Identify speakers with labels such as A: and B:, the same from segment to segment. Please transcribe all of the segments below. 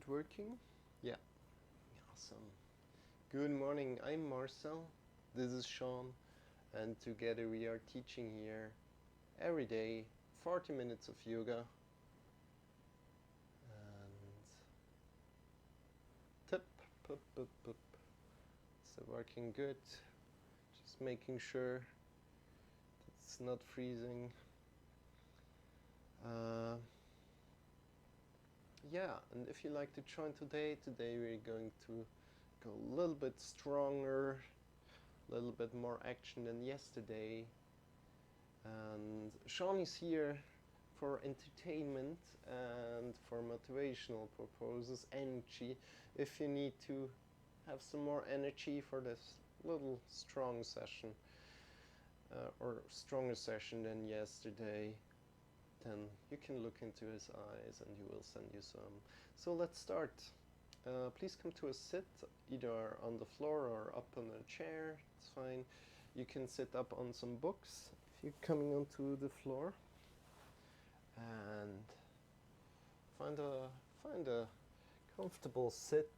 A: it working? Yeah. Awesome. Good morning, I'm Marcel. This is Shawn, and together we are teaching here every day 40 minutes of yoga. And tip, pup, pup, pup. So working good. Just making sure it's not freezing. Yeah, and if you like to join today we're going to go a little bit stronger, a little bit more action than yesterday. And Shawn is here for entertainment and for motivational purposes, energy. If you need to have some more energy for this little strong session, or stronger session than yesterday, then you can look into his eyes and he will send you some. So let's start. Please come to a sit, either on the floor or up on a chair. It's fine. You can sit up on some books if you're coming onto the floor. And find a comfortable sit,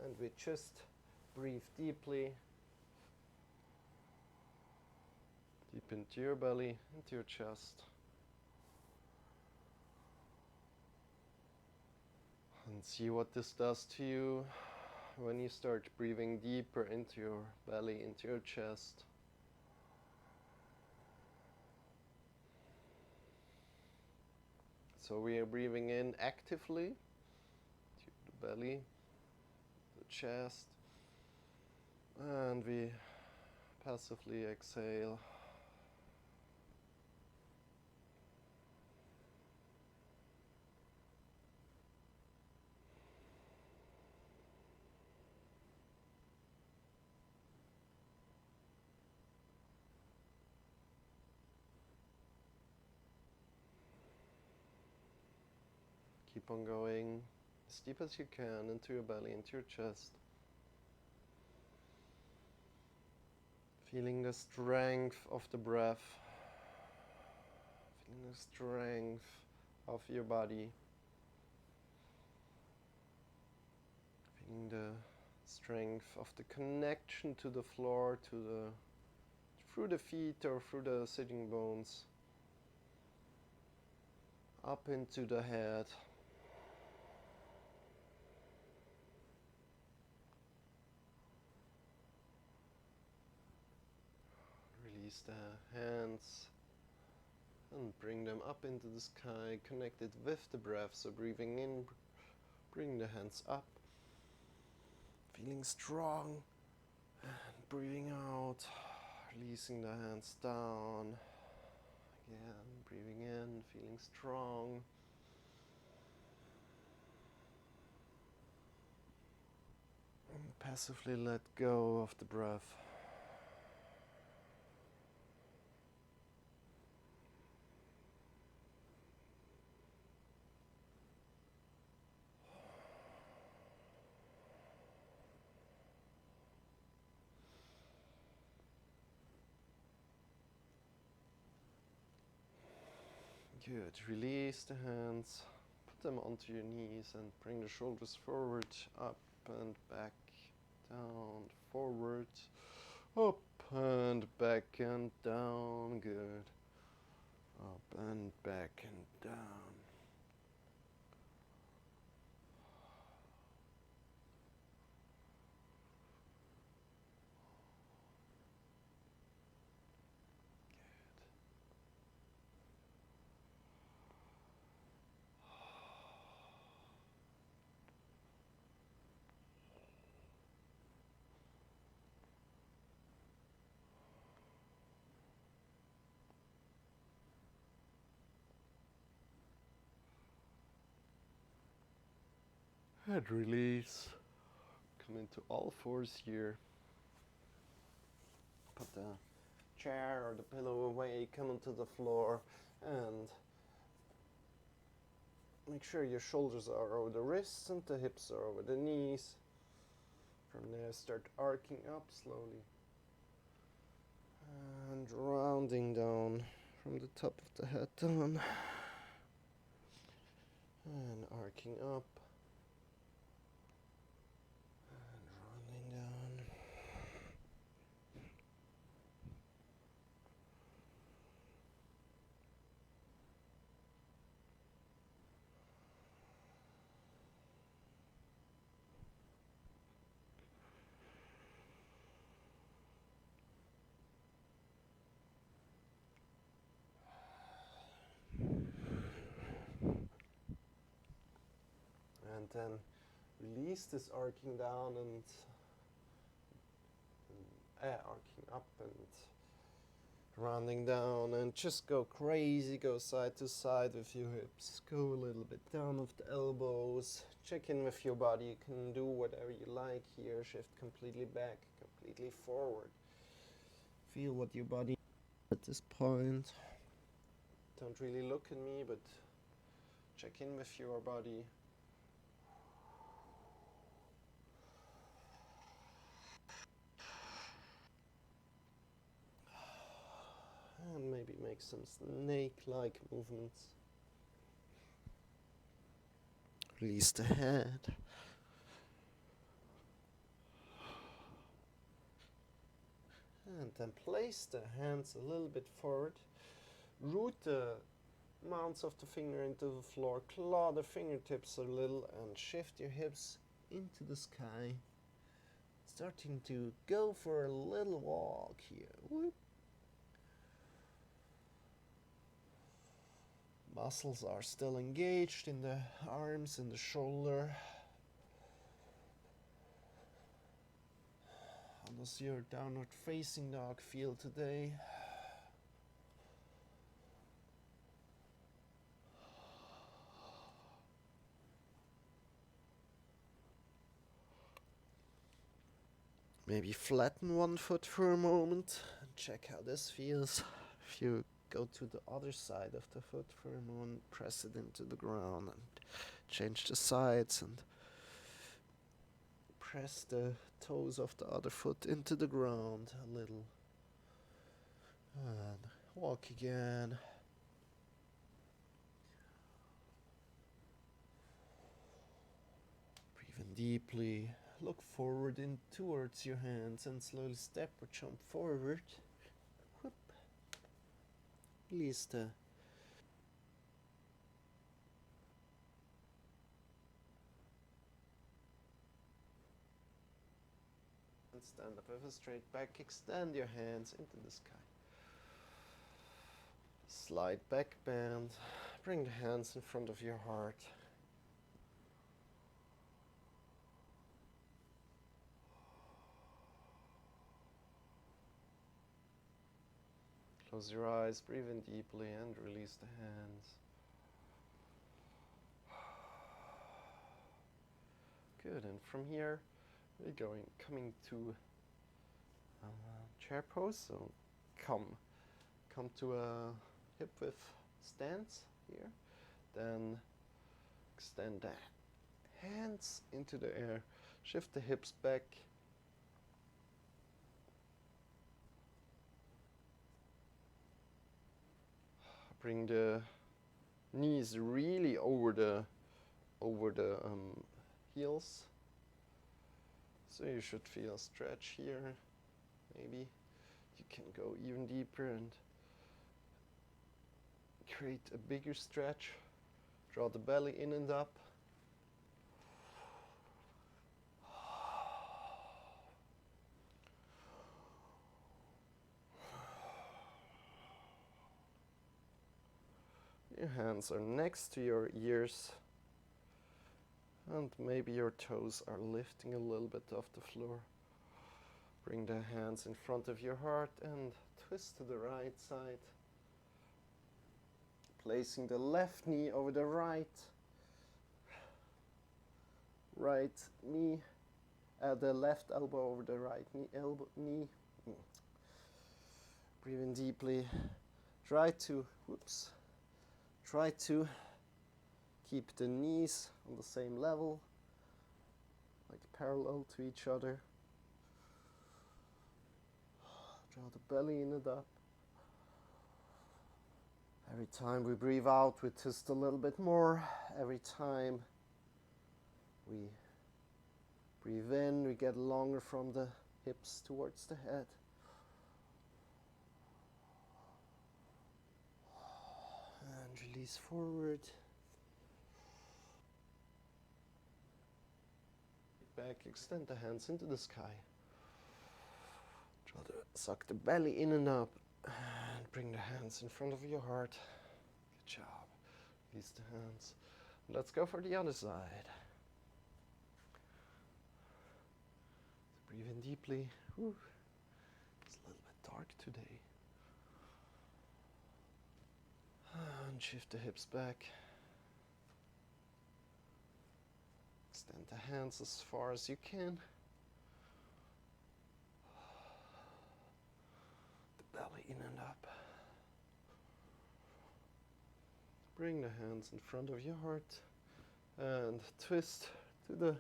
A: and we just breathe deeply. Deep into your belly, into your chest. And see what this does to you when you start breathing deeper into your belly, into your chest. So we are breathing in actively to the belly, the chest, and we passively exhale. Keep on going as deep as you can into your belly, into your chest. Feeling the strength of the breath. Feeling the strength of your body. Feeling the strength of the connection to the floor, through the feet or through the sitting bones. Up into the head. Release the hands and bring them up into the sky, connected with the breath. So breathing in, bring the hands up, feeling strong, and breathing out, releasing the hands down. Again, breathing in, feeling strong. And passively let go of the breath. Good. Release the hands, put them onto your knees and bring the shoulders forward, up and back, down, forward, up and back and down. Good. Up and back and down. And release. Come into all fours here. Put the chair or the pillow away, come onto the floor, and make sure your shoulders are over the wrists and the hips are over the knees. From there, start arcing up slowly. And rounding down from the top of the head down. And arcing up. then release this arcing down and arcing up and rounding down, and just go crazy, go side to side with your hips, go a little bit down with the elbows, check in with your body. You can do whatever you like here, shift completely back, completely forward, feel what your body at this point. Don't really look at me, but check in with your body. And maybe make some snake-like movements. Release the head. And then place the hands a little bit forward. Root the mounts of the finger into the floor. Claw the fingertips a little and shift your hips into the sky. Starting to go for a little walk here. Whoop. Muscles are still engaged in the arms and the shoulder. How does your downward facing dog feel today? Maybe flatten one foot for a moment and check how this feels. If you go to the other side of the foot for a moment, press it into the ground and change the sides and press the toes of the other foot into the ground a little. And walk again. Breathe in deeply. Look forward in towards your hands and slowly step or jump forward. Whoop. Release the and stand up with a straight back. Extend your hands into the sky. Slide back bend. Bring the hands in front of your heart. Close your eyes, breathe in deeply and release the hands. Good, and from here we're coming to chair pose. So come to a hip width stance here. Then extend the hands into the air. Shift the hips back. Bring the knees really over the heels. So you should feel a stretch here. Maybe you can go even deeper and create a bigger stretch. Draw the belly in and up. Your hands are next to your ears, and maybe your toes are lifting a little bit off the floor. Bring the hands in front of your heart and twist to the right side. Placing the left knee over the right knee, the left elbow over the right knee. Breathe in deeply. Try to keep the knees on the same level, like parallel to each other. Draw the belly in and up. Every time we breathe out, we twist a little bit more. Every time we breathe in, we get longer from the hips towards the head. And release forward. Back, extend the hands into the sky. Try to suck the belly in and up. And bring the hands in front of your heart. Good job. Release the hands. Let's go for the other side. in deeply. Whew. It's a little bit dark today. And shift the hips back. Extend the hands as far as you can. The belly in and up. Bring the hands in front of your heart and twist to the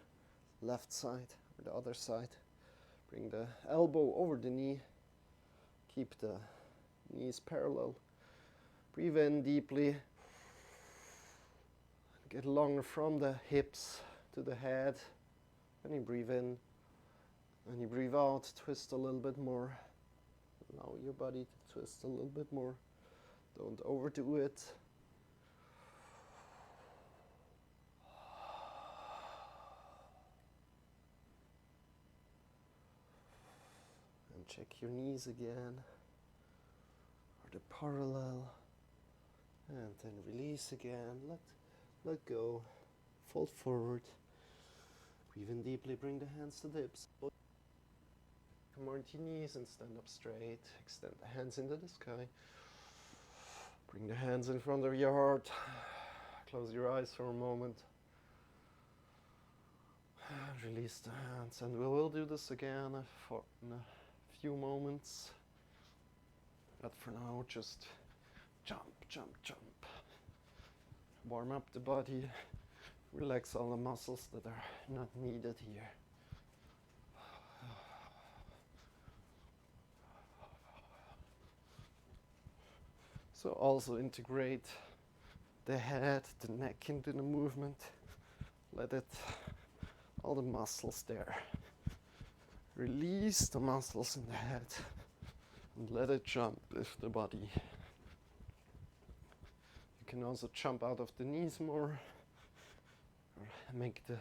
A: left side or the other side. Bring the elbow over the knee. Keep the knees parallel. Breathe in deeply. Get longer from the hips to the head. When you breathe in, when you breathe out, twist a little bit more. Allow your body to twist a little bit more. Don't overdo it. And check your knees again. Are they parallel? And then release again. Let go. Fold forward. Breathe in deeply. Bring the hands to the hips. Come on to your knees and stand up straight. Extend the hands into the sky. Bring the hands in front of your heart. Close your eyes for a moment. And release the hands. And we will do this again in a few moments. But for now, just jump, jump, jump. Warm up the body. Relax all the muscles that are not needed here. So also integrate the head, the neck into the movement. Let it, all the muscles there. Release the muscles in the head and let it jump with the body. You can also jump out of the knees more, or make the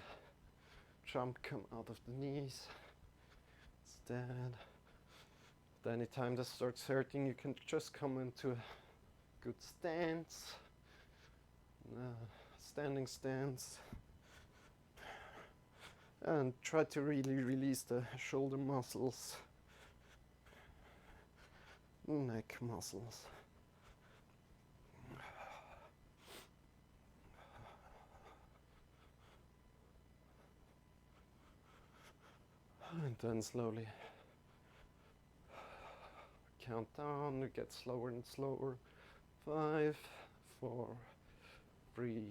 A: jump come out of the knees instead. But anytime this starts hurting, you can just come into a good stance, standing stance, and try to really release the shoulder muscles, neck muscles. And then slowly count down, it gets slower and slower. 5, 4, 3,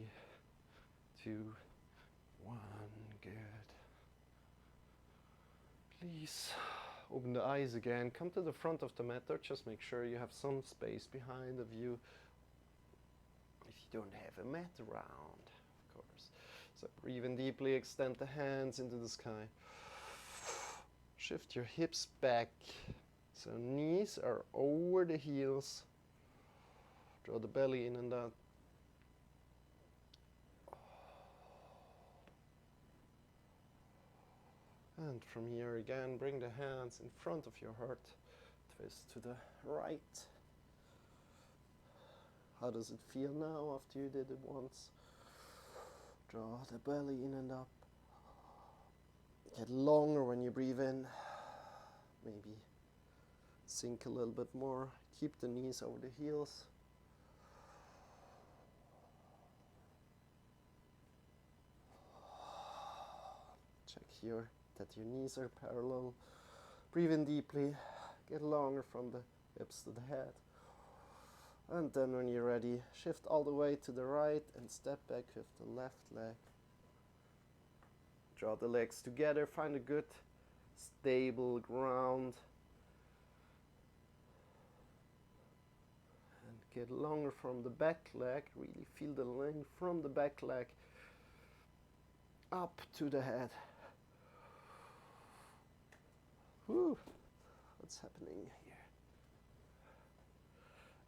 A: 2, 1, good. Please open the eyes again, come to the front of the mat, or just make sure you have some space behind of you if you don't have a mat around, of course. So breathe in deeply, extend the hands into the sky. Shift your hips back, so knees are over the heels. Draw the belly in and out. And from here again, bring the hands in front of your heart. Twist to the right. How does it feel now after you did it once? Draw the belly in and up. Get longer when you breathe in. Maybe sink a little bit more. Keep the knees over the heels. Check here that your knees are parallel. Breathe in deeply. Get longer from the hips to the head. And then when you're ready, shift all the way to the right and step back with the left leg. Draw the legs together, find a good stable ground. And get longer from the back leg, really feel the length from the back leg up to the head. Whew. What's happening here?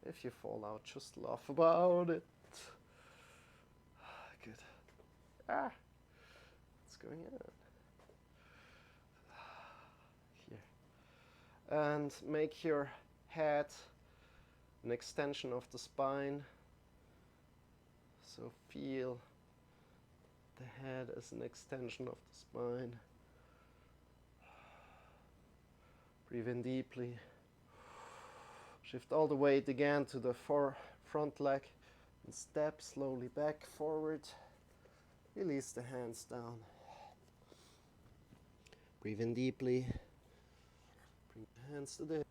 A: If you fall out, just laugh about it. Good. Ah. What's going on? Here. And make your head an extension of the spine. So feel the head as an extension of the spine. Breathe in deeply. Shift all the weight again to the front leg and step slowly back forward. Release the hands down. Breathe in deeply. Bring the hands to the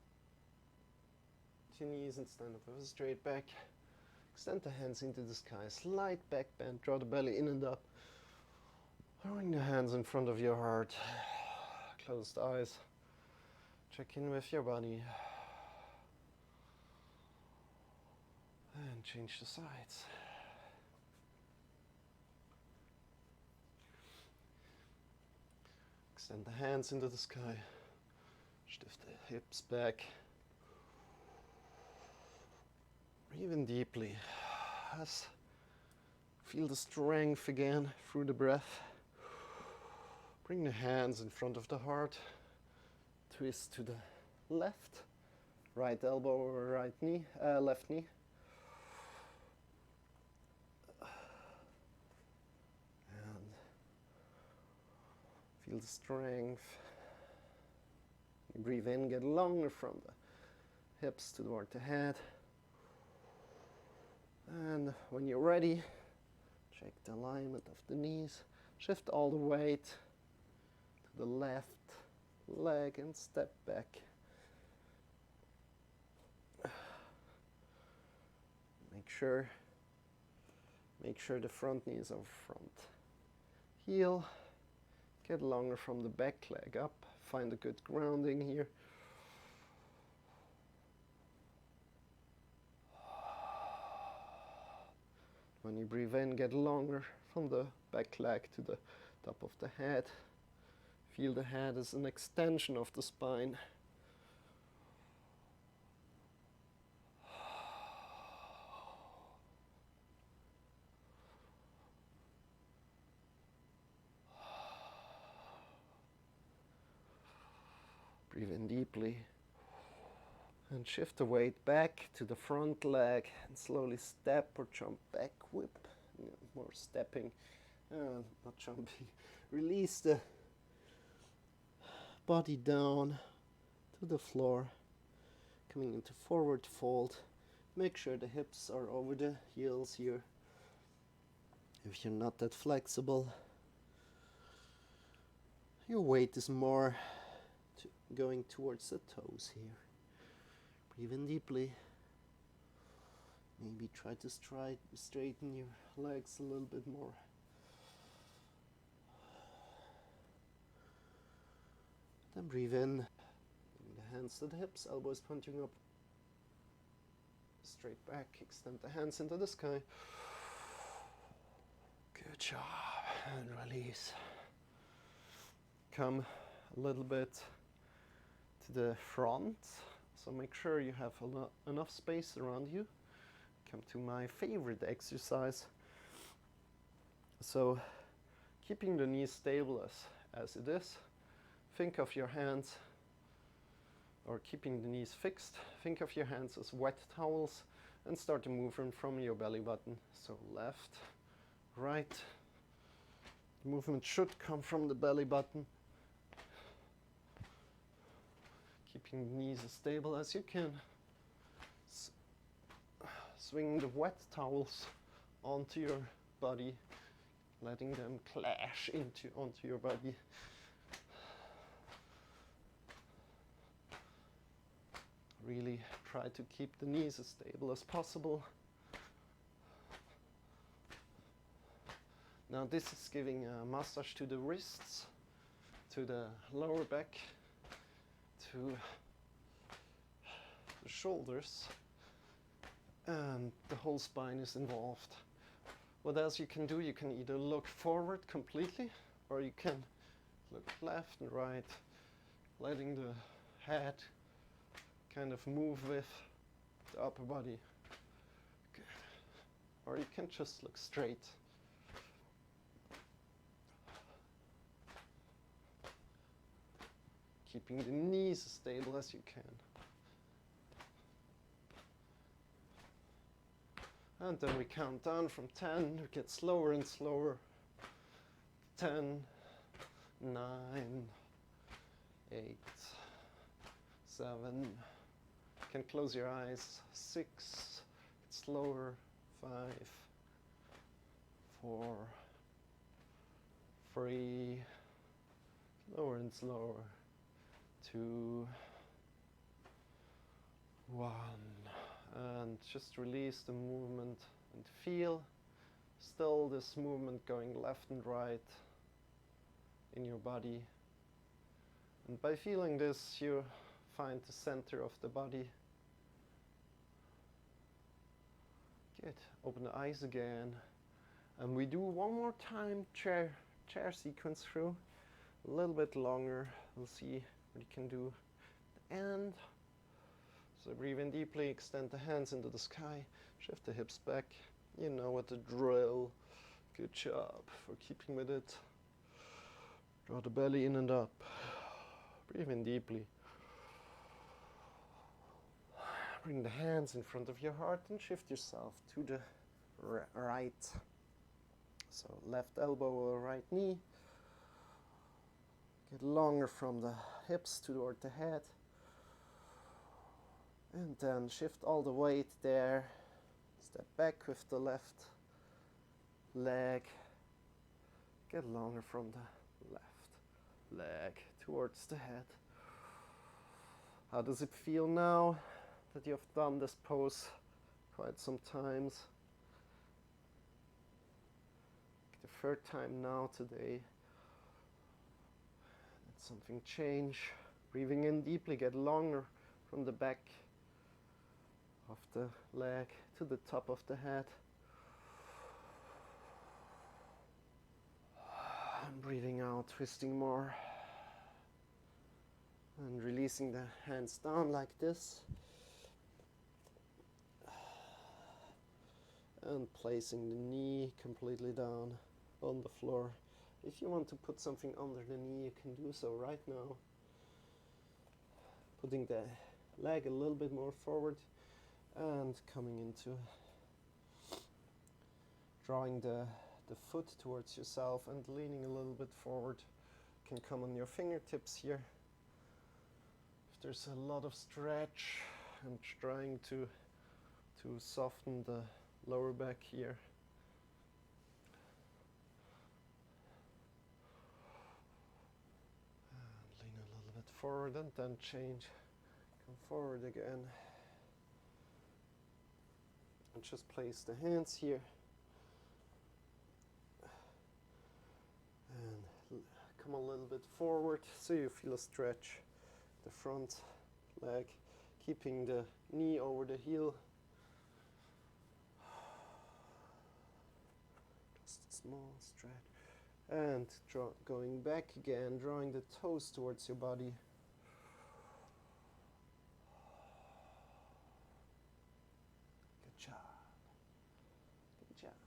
A: knees and stand up with a straight back. Extend the hands into the sky. Slight back bend. Draw the belly in and up. Throwing the hands in front of your heart. Closed eyes. Check in with your body. And change the sides. Extend the hands into the sky. Shift the hips back. Breathe in deeply. Feel the strength again through the breath. Bring the hands in front of the heart. Twist to the left. Right elbow over right knee, left knee. And feel the strength. You breathe in, get longer from the hips toward the head. And when you're ready, check the alignment of the knees. Shift all the weight to the left leg and step back. Make sure the front knee is over front heel. Get longer from the back leg up. Find a good grounding here. When you breathe in, get longer from the back leg to the top of the head. Feel the head as an extension of the spine. Breathe in deeply. And shift the weight back to the front leg and slowly step or jump back, whip. More stepping, not jumping. Release the body down to the floor, coming into forward fold. Make sure the hips are over the heels here. If you're not that flexible, your weight is more going towards the toes here. Breathe in deeply. Maybe try to straighten your legs a little bit more. Then breathe in. Bring the hands to the hips, elbows pointing up. Straight back, extend the hands into the sky. Good job. And release. Come a little bit to the front. So make sure you have enough space around you. Come to my favorite exercise. So keeping the knees stable as it is. Think of your hands, or keeping the knees fixed, think of your hands as wet towels and start to move them from your belly button. So left, right. The movement should come from the belly button. Keeping the knees as stable as you can. Swing the wet towels onto your body, letting them clash onto your body. Really try to keep the knees as stable as possible. Now this is giving a massage to the wrists, to the lower back, to the shoulders, and the whole spine is involved. What else you can do? You can either look forward completely, or you can look left and right, letting the head kind of move with the upper body. Good. Or you can just look straight. Keeping the knees as stable as you can. And then we count down from 10, we get slower and slower. 10, 9, 8, 7. You can close your eyes. 6. Slower. 5, 4, 3, slower and slower. 2, 1, and just release the movement and feel still this movement going left and right in your body. And by feeling this, you find the center of the body. Good. Open the eyes again. And we do one more time chair sequence through. A little bit longer. We'll see what you can do at the end. So breathe in deeply, extend the hands into the sky, shift the hips back. You know what the drill. Good job for keeping with it. Draw the belly in and up. Breathe in deeply. Bring the hands in front of your heart and shift yourself to the right. So left elbow or right knee. Get longer from the hips toward the head. And then shift all the weight there. Step back with the left leg. Get longer from the left leg towards the head. How does it feel now that you have done this pose quite some times? The third time now today. Let something change. Breathing in deeply, get longer from the back of the leg to the top of the head. And breathing out, twisting more. And releasing the hands down like this. And placing the knee completely down on the floor. If you want to put something under the knee, you can do so right now. Putting the leg a little bit more forward and coming into drawing the foot towards yourself and leaning a little bit forward. You can come on your fingertips here. If there's a lot of stretch, I'm trying to soften the lower back here. And lean a little bit forward and then change. Come forward again. And just place the hands here. And come a little bit forward so you feel a stretch. The front leg, keeping the knee over the heel. Just a small stretch. And going back again, drawing the toes towards your body. Good job. Good job.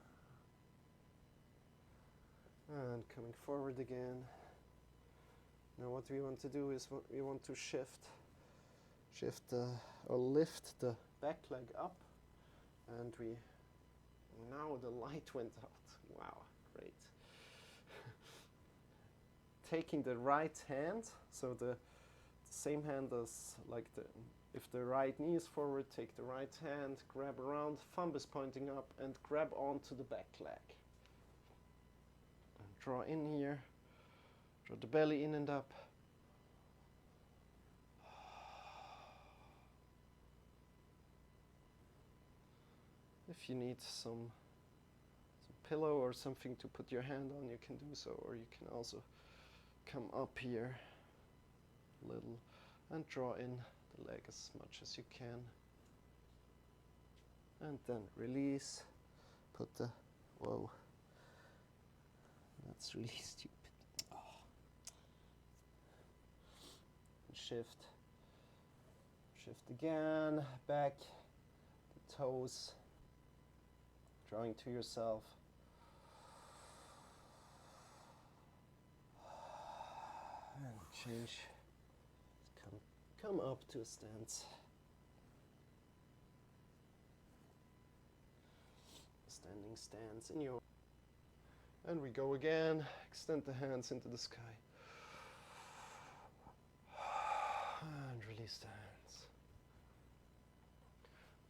A: And coming forward again. Now what we want to do is we want to or lift the back leg up, and now the light went out. Wow, great. Taking the right hand, so the same hand as if the right knee is forward, take the right hand, grab around, thumb is pointing up, and grab onto the back leg. And draw in here, draw the belly in and up. If you need some pillow or something to put your hand on, you can do so, or you can also come up here a little and draw in the leg as much as you can. And then release, put the, whoa, that's really stupid. Oh. Shift again, back, the toes, drawing to yourself. And change, come up to a stance. Standing stance in your, and we go again, extend the hands into the sky. And release. release the hands.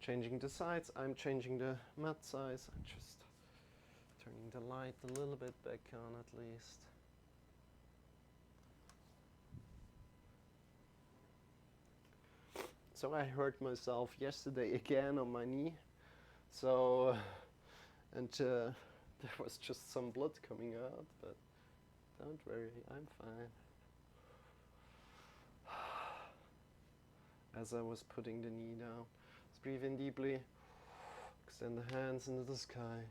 A: Changing the sides, I'm changing the mat size. I'm just turning the light a little bit back on at least. So I hurt myself yesterday again on my knee. So, and there was just some blood coming out, but don't worry, I'm fine. As I was putting the knee down, let's breathe in deeply, extend the hands into the sky,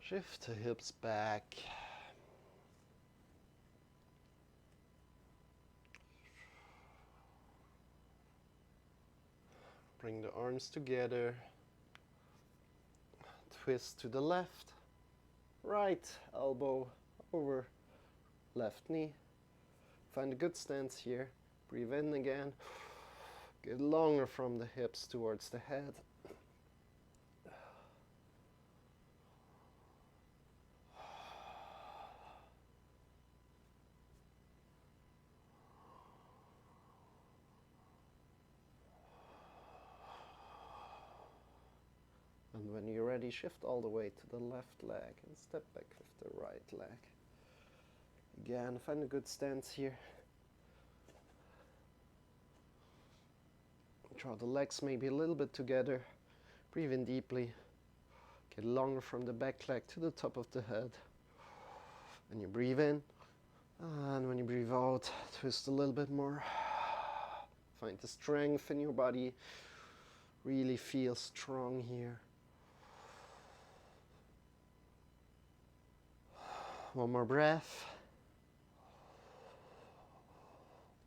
A: shift the hips back. Bring the arms together, twist to the left, right elbow over left knee. Find a good stance here. Breathe in again. Get longer from the hips towards the head. And when you're ready, shift all the way to the left leg and step back with the right leg. Again, find a good stance here. Draw the legs maybe a little bit together. Breathe in deeply. Get longer from the back leg to the top of the head. And you breathe in. And when you breathe out, twist a little bit more. Find the strength in your body. Really feel strong here. One more breath.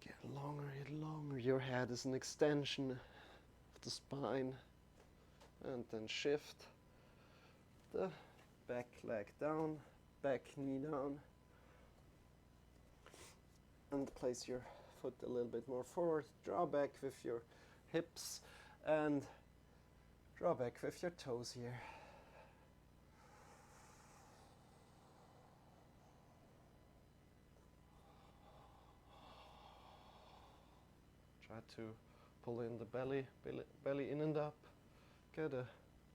A: Get longer, get longer. Your head is an extension of the spine. And then shift the back leg down, back knee down. And place your foot a little bit more forward. Draw back with your hips and draw back with your toes here. Try to pull in the belly in and up. Get a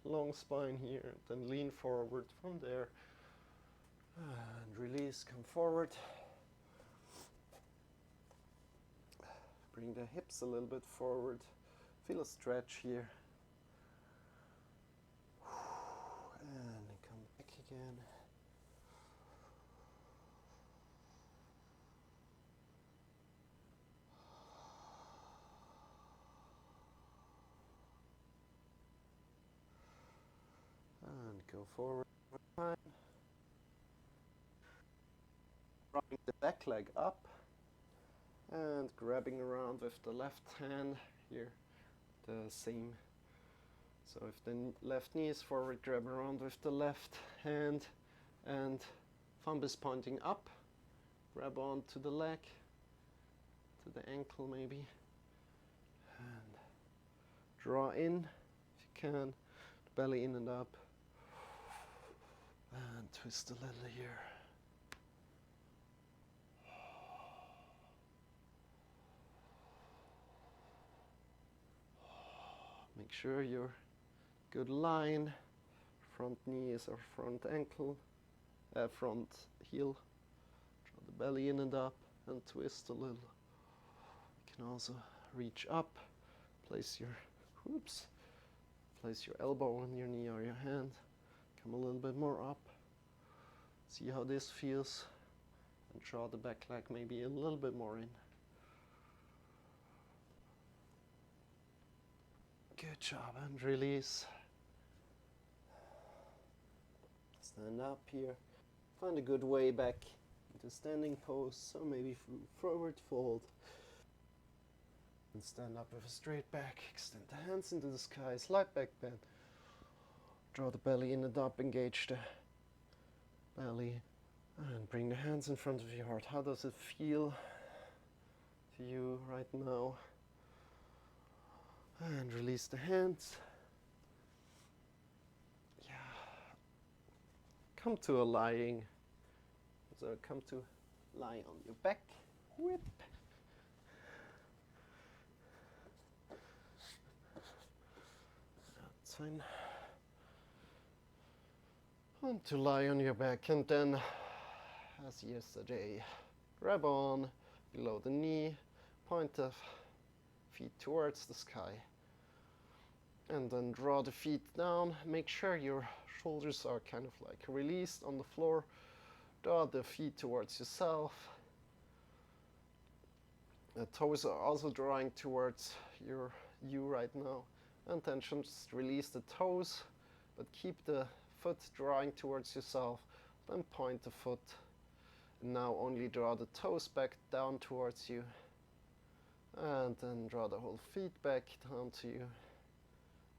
A: long spine here, then lean forward from there. And release, come forward. Bring the hips a little bit forward. Feel a stretch here. And come back again. And go forward one time. Drawing the back leg up. And grabbing around with the left hand here, the same. So if the left knee is forward, grab around with the left hand and thumb is pointing up. Grab on to the leg, to the ankle maybe. And draw in if you can, belly in and up. And twist a little here. Make sure your good line, front knees or front ankle, front heel. Draw the belly in and up and twist a little. You can also reach up, place your elbow on your knee or your hand. Come a little bit more up. See how this feels and draw the back leg maybe a little bit more in. Good job, and release. Stand up here. Find a good way back into standing pose, so maybe forward fold. And stand up with a straight back. Extend the hands into the sky, slight back bend. Draw the belly in and up, engage the belly. And bring the hands in front of your heart. How does it feel to you right now? And release the hands. Yeah. Come to a lying. So come to lie on your back. Whip. fine. And to lie on your back, and then, as yesterday, grab on below the knee, point the feet towards the sky, and then draw the feet down. Make sure your shoulders are kind of like released on the floor. Draw the feet towards yourself. The toes are also drawing towards you right now. And then just release the toes, but keep the foot drawing towards yourself. Then point the foot. And now only draw the toes back down towards you. And then draw the whole feet back down to you.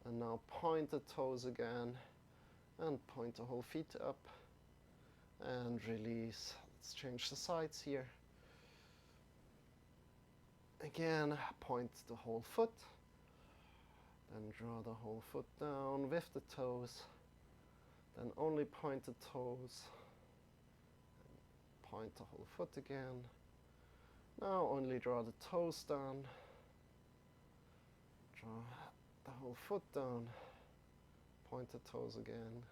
A: And now point the toes again. And point the whole feet up. And release. Let's change the sides here. Again, point the whole foot. Then draw the whole foot down with the toes. Then only point the toes. Point the whole foot again. Now only draw the toes down. Draw the whole foot down. Point the toes again.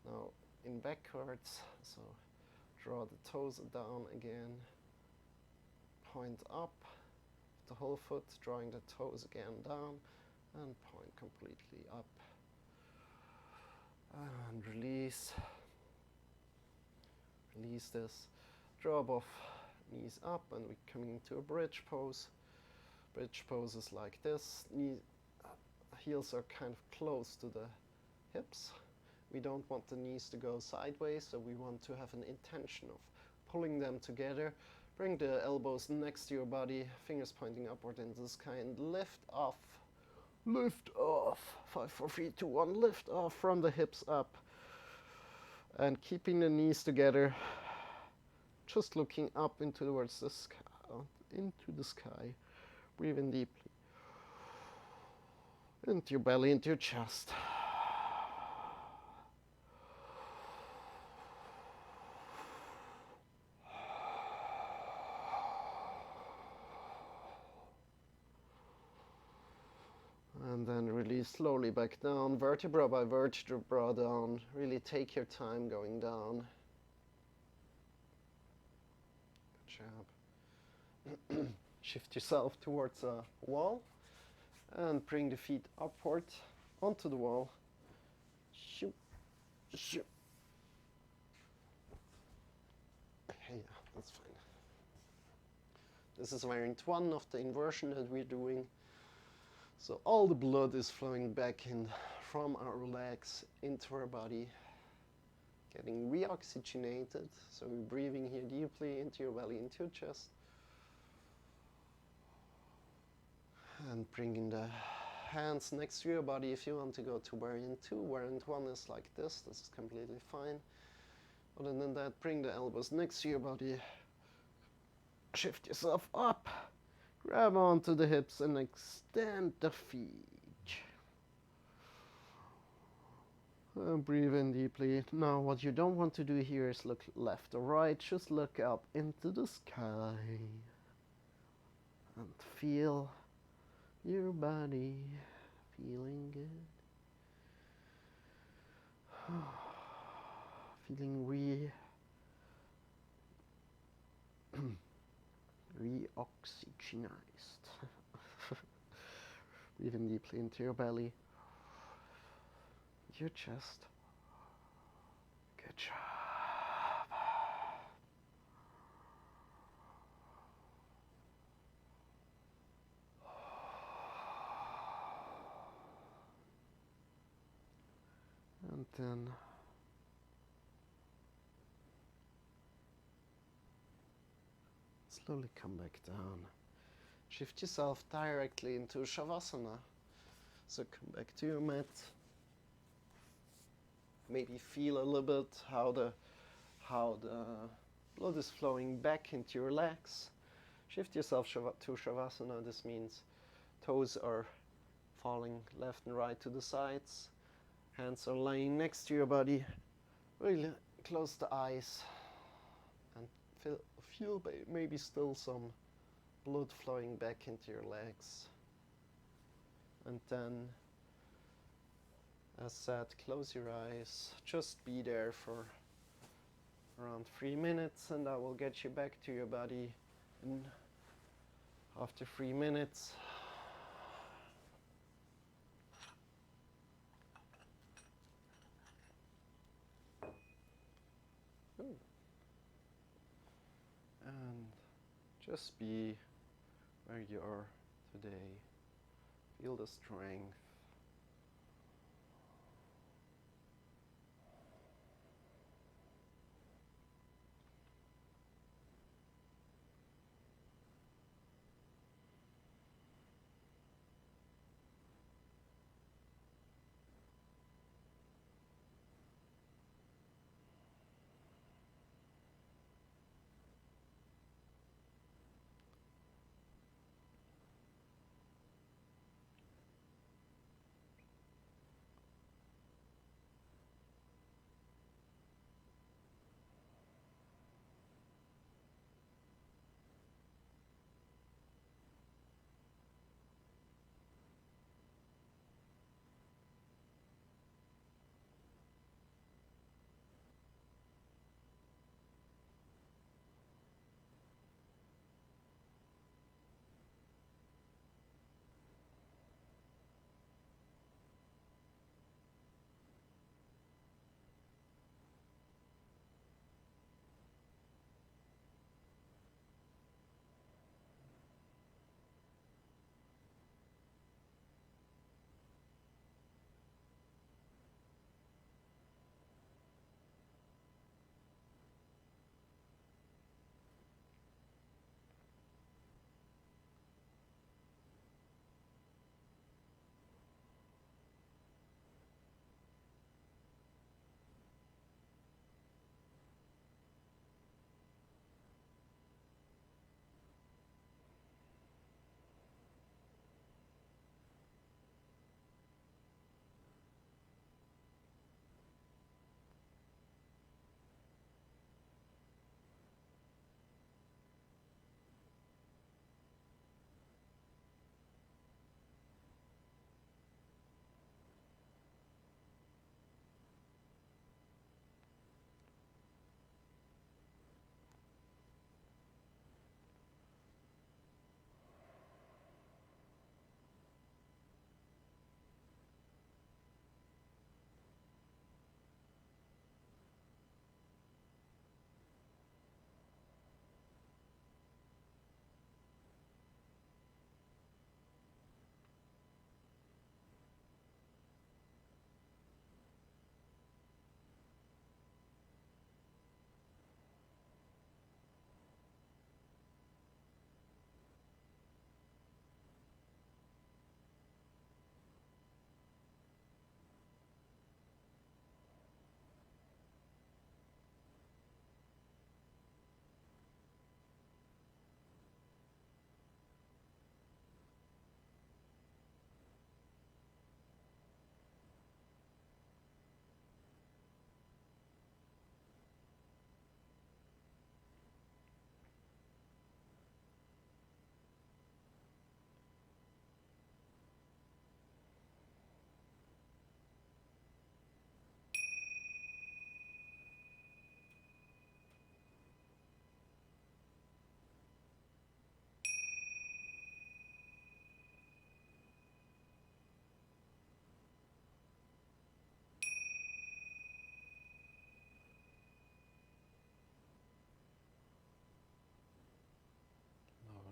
A: Now in backwards, so draw the toes down again. Point up the whole foot, drawing the toes again down, and point completely up. And release. Release this. Draw both knees up, and we're coming into a bridge pose. Bridge pose is like this. Heels are kind of close to the hips. We don't want the knees to go sideways, so we want to have an intention of pulling them together. Bring the elbows next to your body, fingers pointing upward into the sky, and lift off. Lift off. 5, 4, 3, 2, 1. Lift off from the hips up. And keeping the knees together, just looking up towards the sky, into the sky. Breathe in deeply. Into your belly, into your chest. And then release slowly back down, vertebra by vertebra down. Really take your time going down. Good job. Shift yourself towards a wall and bring the feet upward onto the wall. Shoot, shoot. Okay, yeah, that's fine. This is variant 1 of the inversion that we're doing. So all the blood is flowing back in from our legs into our body, getting reoxygenated. So we're breathing here deeply into your belly, into your chest. And bringing the hands next to your body if you want to go to variant 2. Variant 1 is like this. This is completely fine. Other than that, bring the elbows next to your body. Shift yourself up. Grab onto the hips and extend the feet. And breathe in deeply. Now what you don't want to do here is look left or right. Just look up into the sky. And feel your body feeling good. Feeling reoxygenized. Breathe in deeply into your belly, your chest. Good job. And then slowly come back down. Shift yourself directly into Shavasana. So come back to your mat. Maybe feel a little bit how the blood is flowing back into your legs. Shift yourself to Shavasana. This means toes are falling left and right to the sides. Hands are lying next to your body. Really close the eyes and feel maybe still some blood flowing back into your legs. And then As said, close your eyes, just be there for around 3 minutes, and I will get you back to your body in after 3 minutes. Ooh. And just be where you are today. Feel the strength.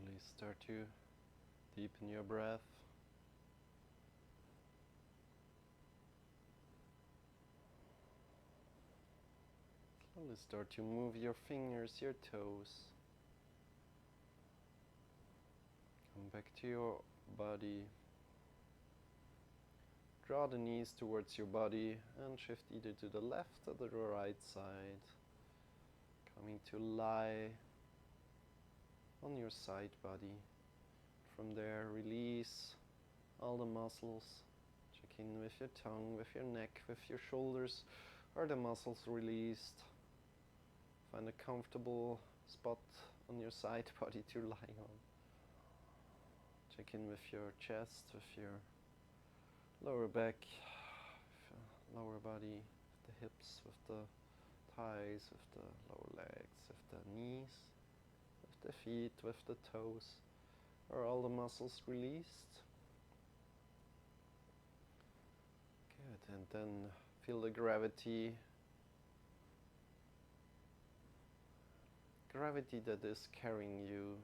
A: Slowly start to deepen your breath. Slowly start to move your fingers, your toes. Come back to your body. Draw the knees towards your body and shift either to the left or the right side. Coming to lie on your side body. From there, release all the muscles. Check in with your tongue, with your neck, with your shoulders. Are the muscles released? Find a comfortable spot on your side body to lie on. Check in with your chest, with your lower back, lower body, with the hips, with the thighs, with the lower legs, with the knees, with the feet, with the toes. Are all the muscles released? Good, and then feel the gravity that is carrying you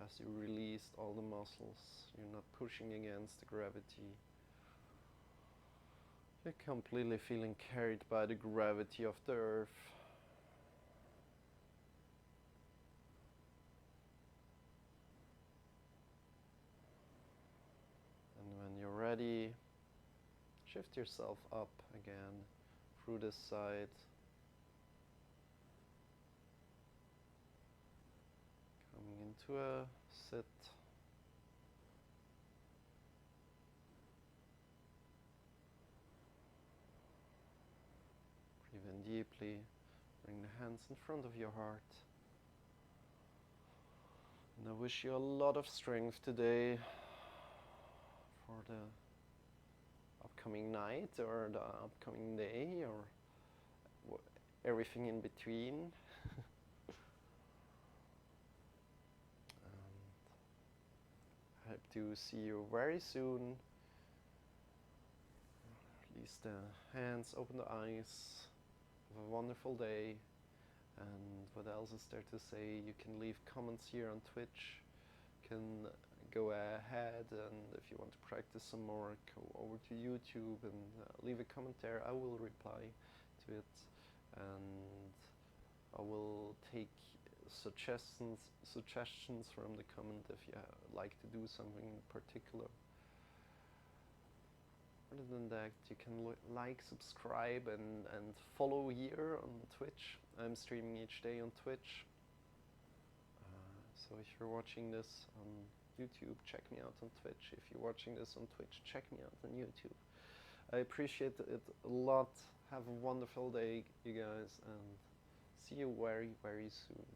A: as you released all the muscles. You're not pushing against the gravity. You're completely feeling carried by the gravity of the earth. And when you're ready, shift yourself up again through this side. Coming into a sit. Breathe in deeply. Bring the hands in front of your heart. And I wish you a lot of strength today for the upcoming night or the upcoming day or everything in between. I hope to see you very soon. Release the hands, open the eyes. Have a wonderful day. And what else is there to say? You can leave comments here on Twitch. You can go ahead, and if you want to practice some more, go over to YouTube and leave a comment there. I will reply to it, and I will take suggestions from the comment if you like to do something in particular. Other than that, you can like, subscribe, and follow here on Twitch. I'm streaming each day on Twitch. So if you're watching this on YouTube, check me out on Twitch. If you're watching this on Twitch, check me out on YouTube. I appreciate it a lot. Have a wonderful day, you guys, and see you very, very soon.